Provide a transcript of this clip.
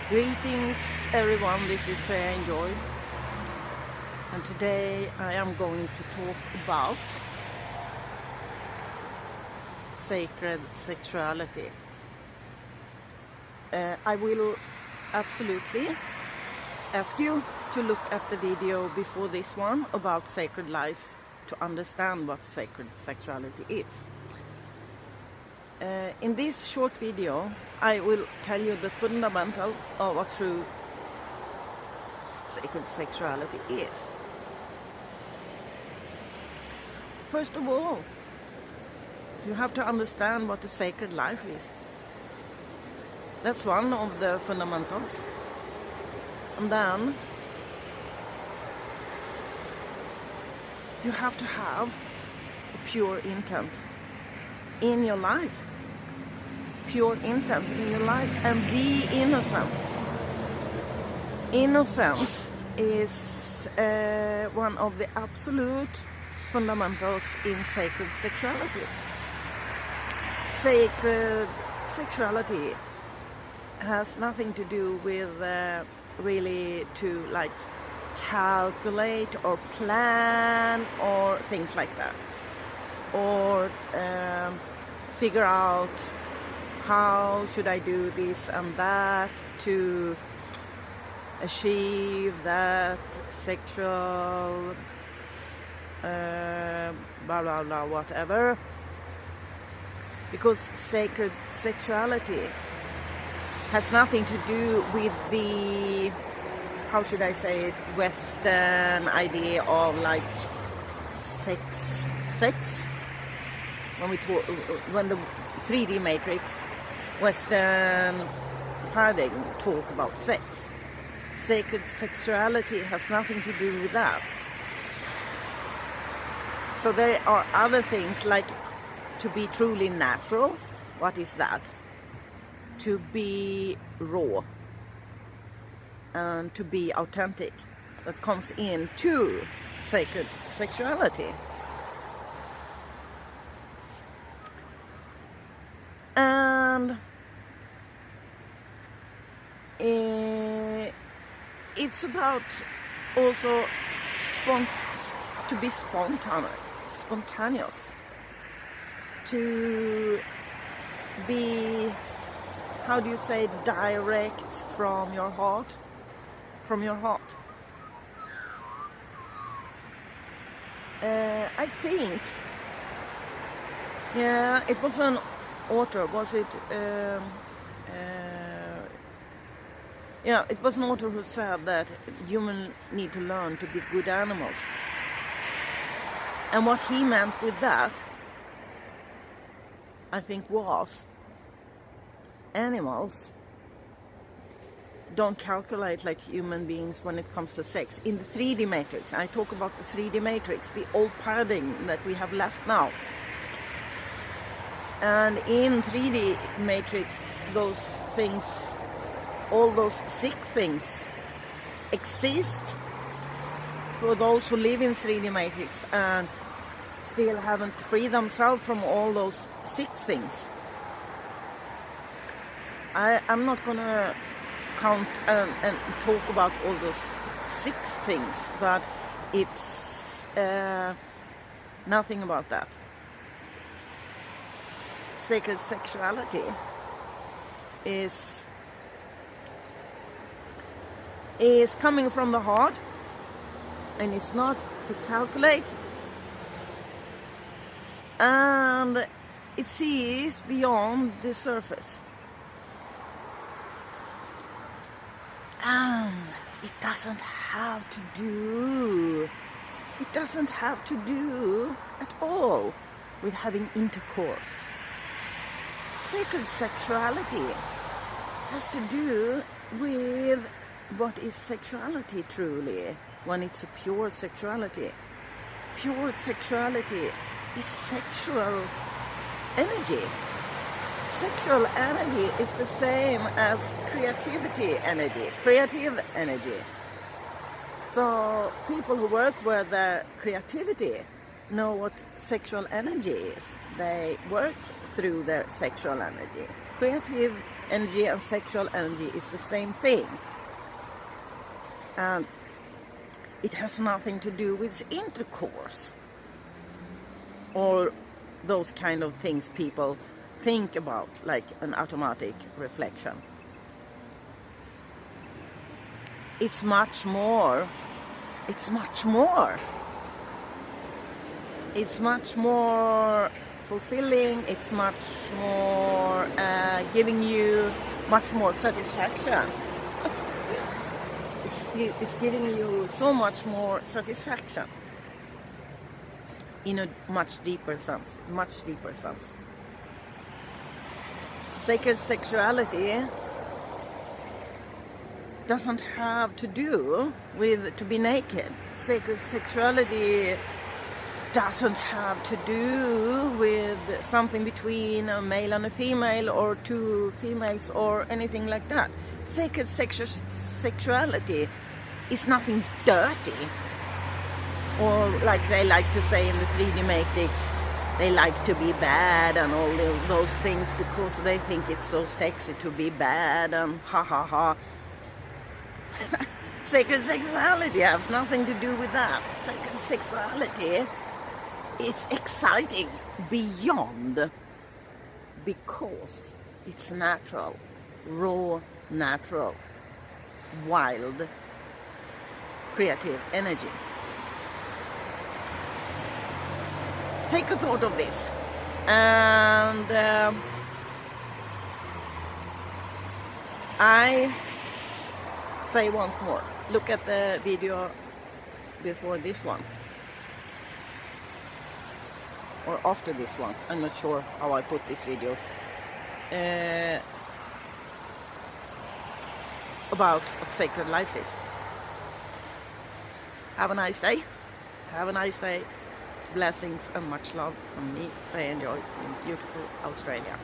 Greetings everyone, this is Freja Enjoy, and today I am going to talk about sacred sexuality. I will absolutely ask you to look at the video before this one about sacred life to understand what sacred sexuality is. In this short video I will tell you the fundamental of what true sacred sexuality is. First of all, you have to understand what a sacred life is. That's one of the fundamentals. And then you have to have a pure intent in your life. Pure intent in your life, and be innocent. Innocence is one of the absolute fundamentals in sacred sexuality. Sacred sexuality has nothing to do with really to like calculate or plan or things like that, or figure out how should I do this and that to achieve that sexual blah blah blah whatever. Because sacred sexuality has nothing to do with the, how should I say it, Western idea of like sex when we talk, when the 3D matrix Western paradigm talk about sex. Sacred sexuality has nothing to do with that. So there are other things like to be truly natural. What is that? To be raw and to be authentic. That comes into sacred sexuality. And it's about also to be spontaneous, to be, how do you say, direct from your heart, I think, yeah, it was an author, was it? Yeah, it was an author who said that humans need to learn to be good animals. And what he meant with that, I think, was animals don't calculate like human beings when it comes to sex. In the 3D matrix, I talk about the 3D matrix, the old paradigm that we have left now. And in 3D matrix, those things, all those sick things exist for those who live in 3D matrix and still haven't freed themselves from all those sick things. I'm not gonna count and talk about all those sick things, but it's nothing about that. Sacred sexuality is coming from the heart, and it's not to calculate, and it sees beyond the surface, and it doesn't have to do at all with having intercourse. Sacred sexuality has to do with what is sexuality truly, when it's a pure sexuality. Pure sexuality is sexual energy. Sexual energy is the same as creative energy. So people who work with their creativity know what sexual energy is. They work through their sexual energy. Creative energy and sexual energy is the same thing. And it has nothing to do with intercourse or those kind of things people think about, like an automatic reflection. It's much more. It's much more. It's much more fulfilling. It's much more giving you much more satisfaction. It's giving you so much more satisfaction in a much deeper sense. Much deeper sense. Sacred sexuality doesn't have to do with to be naked. Sacred sexuality doesn't have to do with something between a male and a female or two females or anything like that. Sacred sexuality is nothing dirty, or like they like to say in the 3D Matrix, they like to be bad and all those things because they think it's so sexy to be bad and ha ha ha. Sacred sexuality has nothing to do with that. Sacred sexuality, it's exciting beyond, because it's natural, raw, natural, wild, creative energy. Take a thought of this, and I say once more, look at the video before this one, or after this one. I'm not sure how I put these videos, about what sacred life is. Have a nice day. Have a nice day. Blessings and much love from me, Freja Enjoy, in beautiful Australia.